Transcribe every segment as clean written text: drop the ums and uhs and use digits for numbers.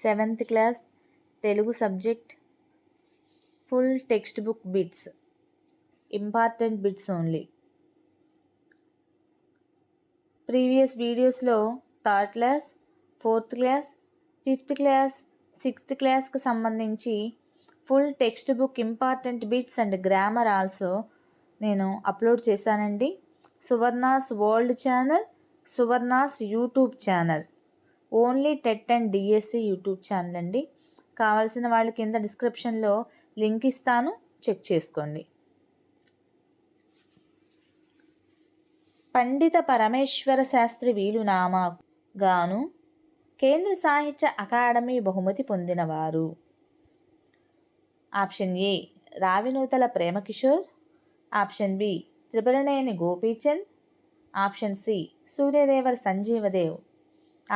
7th class Telugu subject full text book bits, important bits only. Previous వీడియోస్లో 3rd class, 4th class, 5th class, 6th క్లాస్కి సంబంధించి full text book important bits and grammar also నేను upload చేశానండి. Suvarna's world channel, Suvarna's YouTube channel, only TET and DSC YouTube channel అండి. కావాల్సిన వాళ్ళు కింద డిస్క్రిప్షన్లో లింక్ ఇస్తాను, చెక్ చేసుకోండి. పండిత పరమేశ్వర శాస్త్రి వీలునామా గాను కేంద్ర సాహిత్య అకాడమీ బహుమతి పొందినవారు. Option A Ravinuthala Premakishore, option B Tripuraneni Gopichand, option C Suryadevara Sanjeevdev,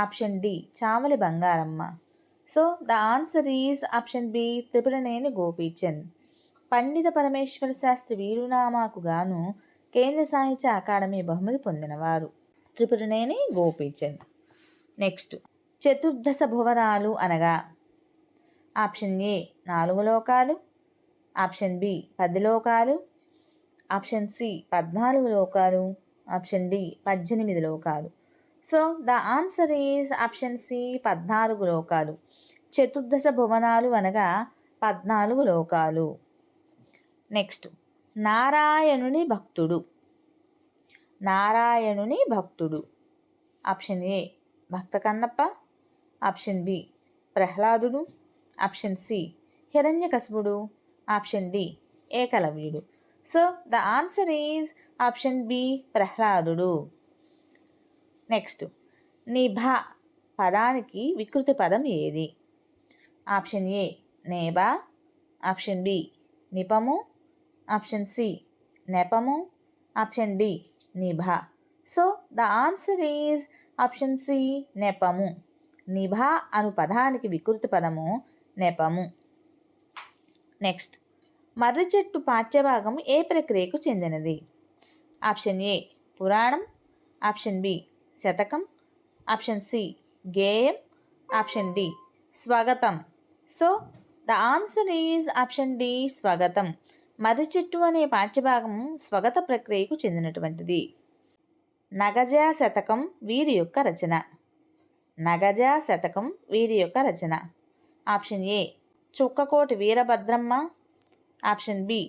option D Chamali Bangaramma. So the answer is option B Tripuraneni Gopichand. Pandita Parameswara Sastri వీరునామాకు గాను కేంద్ర సాహిత్య అకాడమీ బహుమతి పొందినవారు త్రిపురనేని గోపీచంద్. నెక్స్ట్, చతుర్దశ భువనాలు అనగా ఆప్షన్ ఏ 4 లోకాలు, ఆప్షన్ బి 10 లోకాలు, ఆప్షన్ సి 14 లోకాలు, ఆప్షన్ డి 18 లోకాలు. So the answer is option C 14 లోకాలు. చతుర్దశ భువనాలు అనగా 14 లోకాలు. నెక్స్ట్, నారాయణుని భక్తుడు. నారాయణుని భక్తుడు. Option A Bhakta Kannappa, option B ప్రహ్లాదుడు, ఆప్షన్ సి హిరణ్యకశిపుడు, ఆప్షన్ డి ఏకలవ్యుడు. So the answer is option B ప్రహ్లాదుడు. నెక్స్ట్, నిభ పదానికి వికృతి పదం ఏది? ఆప్షన్ ఏ నేబా, ఆప్షన్ బి నిపము, ఆప్షన్ సి నెపము, ఆప్షన్ డి నిభ. So the answer is option C నెపము. నిభ అను పదానికి వికృతి పదము నెపము. నెక్స్ట్, మర్రి చెట్టు పాఠ్యభాగం ఏ ప్రక్రియకు చెందినది? ఆప్షన్ ఏ పురాణం, ఆప్షన్ బి శతకం, ఆప్షన్ సి గేయం, ఆప్షన్ డి స్వాగతం. So the answer is option D స్వాగతం. మర్రి చెట్టు అనే పాఠ్యభాగం స్వాగత ప్రక్రియకు చెందినటువంటిది. నగజ శతకం వీరి యొక్క రచన. నగజ శతకం వీరి యొక్క రచన. Option A Chukkakoti Veerabhadramma, option B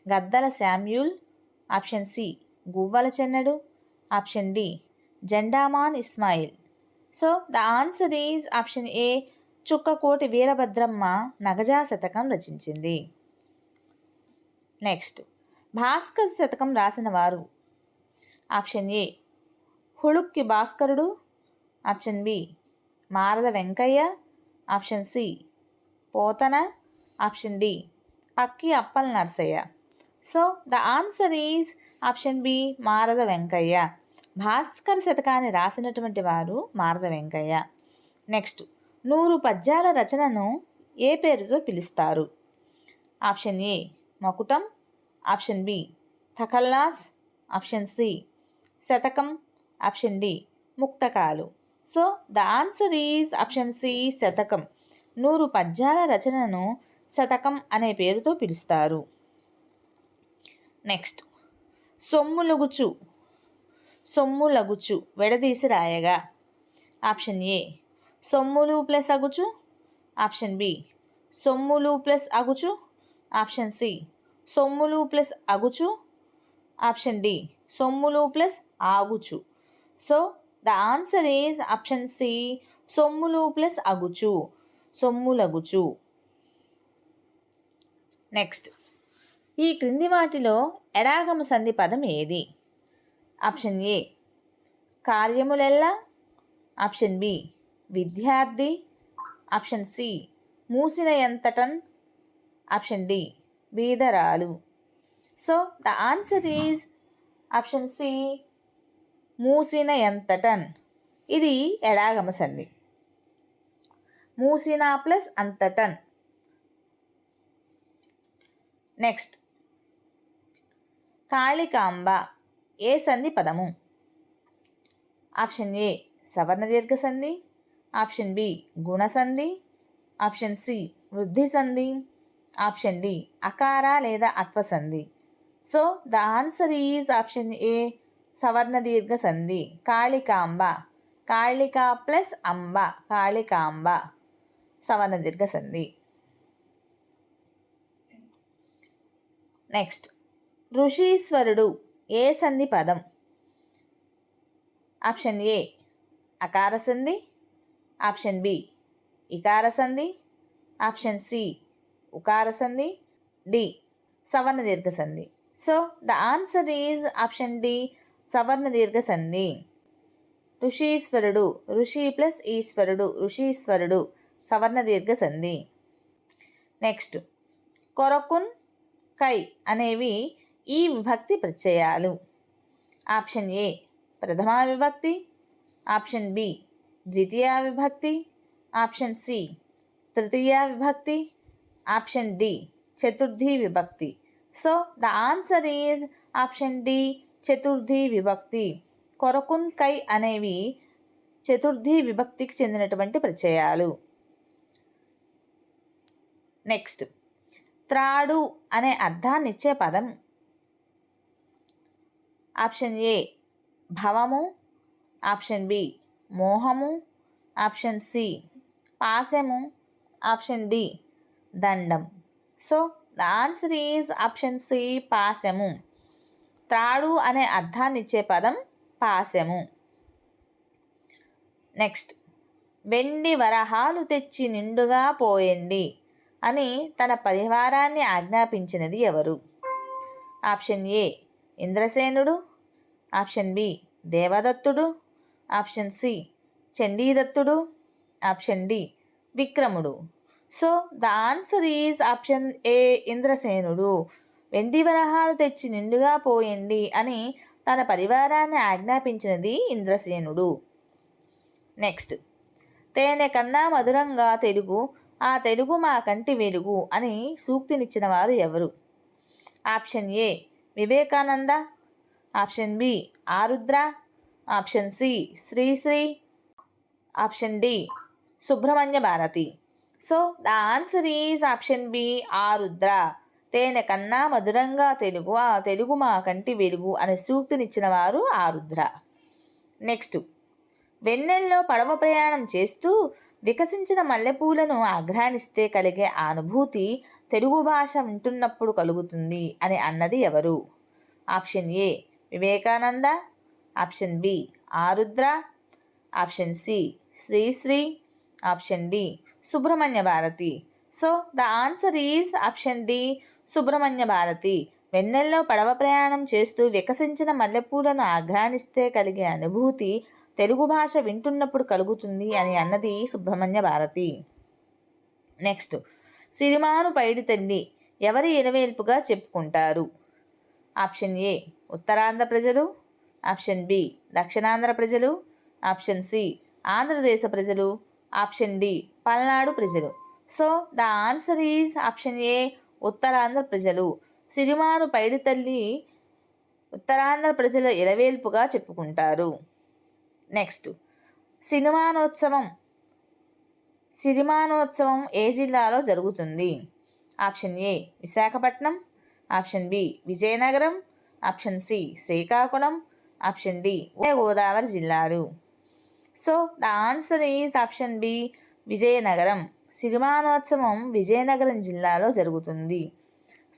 Gaddala Samuel, option C Guvvala Chennadu, option D Jendaman Ismail. So the answer is option A Chukkakoti Veerabhadramma Nagaja Shatakam రచించింది. నెక్స్ట్, భాస్కర్ శతకం రాసిన వారు. ఆప్షన్ ఏ హుళుక్కి భాస్కరుడు, option B Marada Venkayya, option C Potana, option D Pakki Appala Narasayya. So the answer is option B Marada Venkayya. Bhaskar శతకాన్ని రాసినటువంటి వారు మారద వెంకయ్య. నెక్స్ట్, 100 పద్యాల రచనను ఏ పేరుతో పిలుస్తారు? ఆప్షన్ ఏ మకుటం, ఆప్షన్ బి తకల్లాస్, ఆప్షన్ సి శతకం, ఆప్షన్ డి ముక్తకాలు. So the answer is option C శతకం. 100 పద్యాల రచనను శతకం అనే పేరుతో పిలుస్తారు. నెక్స్ట్, సొమ్ములగుచు సొమ్ములగుచు విడదీసి రాయగా. ఆప్షన్ ఏ సొమ్ములు ప్లస్ అగుచు, ఆప్షన్ బి సొమ్ములు ప్లస్ అగుచు, ఆప్షన్ సి సొమ్ములు ప్లస్ అగుచు, ఆప్షన్ డి సొమ్ములు ప్లస్ ఆగుచు. So the answer is option C సొమ్ములు ప్లస్ అగుచు, సొమ్ములగుచు. నెక్స్ట్, ఈ క్రింది వాటిలో ఎడాగమ సంధి పదం ఏది? ఆప్షన్ ఏ కార్యములెల్లా, ఆప్షన్ బి విద్యార్థి, ఆప్షన్ సి మూసిన ఎంతటన్, ఆప్షన్ డి బీదరాలు. So the answer is option C మూసిన ఎంతటన్. ఇది ఎడాగమ సంధి. మూసిన ప్లస్ అంతటన్. నెక్స్ట్, కాళికాంబ ఏ సంధి పదము? ఆప్షన్ ఏ సవర్ణ దీర్ఘ సంధి, ఆప్షన్ బి గుణసంధి, ఆప్షన్ సి వృద్ధి సంధి, ఆప్షన్ డి అకార లేదా అత్వసంధి. So the answer is option A సవర్ణ దీర్ఘ సంధి. కాళికాంబ, కాళిక ప్లస్ అంబ, కాళికాంబ సవర్ణ దీర్ఘ సంధి. నెక్స్ట్, ఋషీశ్వరుడు ఏ సంధి పదం? ఆప్షన్ ఏ అకార సంధి, ఆప్షన్ బి ఇకార సంధి, ఆప్షన్ సి ఉకార సంధి, డి సవర్ణ దీర్ఘ సంధి. So the answer is option D సవర్ణ దీర్ఘ సంధి. ఋషీశ్వరుడు, ఋషి ప్లస్ ఈశ్వరుడు, ఋషీశ్వరుడు సవర్ణ దీర్ఘ సంధి. నెక్స్ట్, కొరకున్, కై అనేవి ఈ విభక్తి ప్రత్యయాలు. ఆప్షన్ ఏ ప్రథమా విభక్తి, ఆప్షన్ బి ద్వితీయ విభక్తి, ఆప్షన్ సి తృతీయ విభక్తి, ఆప్షన్ డి చతుర్థి విభక్తి. So the answer is option D చతుర్థి విభక్తి. కొరకున్, కై అనేవి చతుర్థి విభక్తికి చెందినటువంటి ప్రత్యయాలు. నెక్స్ట్, త్రాడు అనే అర్థాన్నిచ్చే పదం. ఆప్షన్ ఏ భవము, ఆప్షన్ బి మోహము, ఆప్షన్ సి పాశము, ఆప్షన్ డి దండం. So the answer is option C పాశము. త్రాడు అనే అర్థాన్నిచ్చే పదం పాశము. నెక్స్ట్, వెండి వరహాలు తెచ్చి నిండుగా పోయండి అని తన పరివారాన్ని ఆజ్ఞాపించినది ఎవరు? ఆప్షన్ ఏ ఇంద్రసేనుడు, ఆప్షన్ బి దేవదత్తుడు, ఆప్షన్ సి చండీదత్తుడు, ఆప్షన్ డి విక్రముడు. So the answer is option A ఇంద్రసేనుడు. వెండి వరహాలు తెచ్చి నిండుగా పోయండి అని తన పరివారాన్ని ఆజ్ఞాపించినది ఇంద్రసేనుడు. నెక్స్ట్, తేనె కన్నా మధురంగా తెలుగు, ఆ తెలుగు మా కంటి వెలుగు అని సూక్తినిచ్చిన వారు ఎవరు? Option A Vivekananda, option B Arudra, option C Sri Sri, option D Subrahmanya Bharati. So the answer is option B Arudra. తేనె కన్నా మధురంగా తెలుగు, ఆ తెలుగు మా కంటి వెలుగు అనే సూక్తినిచ్చిన వారు ఆరుద్ర. నెక్స్ట్, వెన్నెల్లో పడవ ప్రయాణం చేస్తూ వికసించిన మల్లెపూలను ఆఘ్రానిస్తే కలిగే అనుభూతి తెలుగు భాష వింటున్నప్పుడు కలుగుతుంది అని అన్నది ఎవరు? Option A Vivekananda, option B Arudra, option C Sri Sri, option D Subrahmanya Bharati. So the answer is option D Subrahmanya Bharati. వెన్నెల్లో పడవ ప్రయాణం చేస్తూ వికసించిన మల్లెపూలను ఆఘ్రానిస్తే కలిగే అనుభూతి తెలుగు భాష వింటున్నప్పుడు కలుగుతుంది అని అన్నది సుబ్రహ్మణ్య భారతి. నెక్స్ట్, సిరిమాను పైడి తల్లి ఎవరి ఎనవేల్పుగా చెప్పుకుంటారు? ఆప్షన్ ఏ ఉత్తరాంధ్ర ప్రజలు, ఆప్షన్ బి దక్షిణాంధ్ర ప్రజలు, ఆప్షన్ సి ఆంధ్రదేశ ప్రజలు, ఆప్షన్ డి పల్నాడు ప్రజలు. So the answer is option ఏ ఉత్తరాంధ్ర ప్రజలు. సిరిమాను పైడి తల్లి ఉత్తరాంధ్ర ప్రజల ఎలవేల్పుగా చెప్పుకుంటారు. నెక్స్ట్, సిరిమానోత్సవం ఏ జిల్లాలో జరుగుతుంది? Option A Visakhapatnam, option B Vizianagaram, option C Srikakulam, option D Godavari జిల్లాలు. So the answer is option B Vizianagaram. Sirimanotsavam Vizianagaram జిల్లాలో జరుగుతుంది.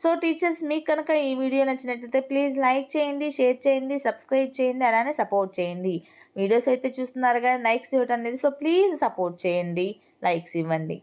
సో టీచర్స్, మీకు కనుక ఈ వీడియో నచ్చినట్లయితే ప్లీజ్ లైక్ చేయండి, షేర్ చేయండి, సబ్స్క్రైబ్ చేయండి, అలానే సపోర్ట్ చేయండి. వీడియోస్ అయితే చూస్తున్నారు కానీ లైక్స్ ఇవ్వటం లేదు. సో ప్లీజ్ సపోర్ట్ చేయండి, లైక్స్ ఇవ్వండి.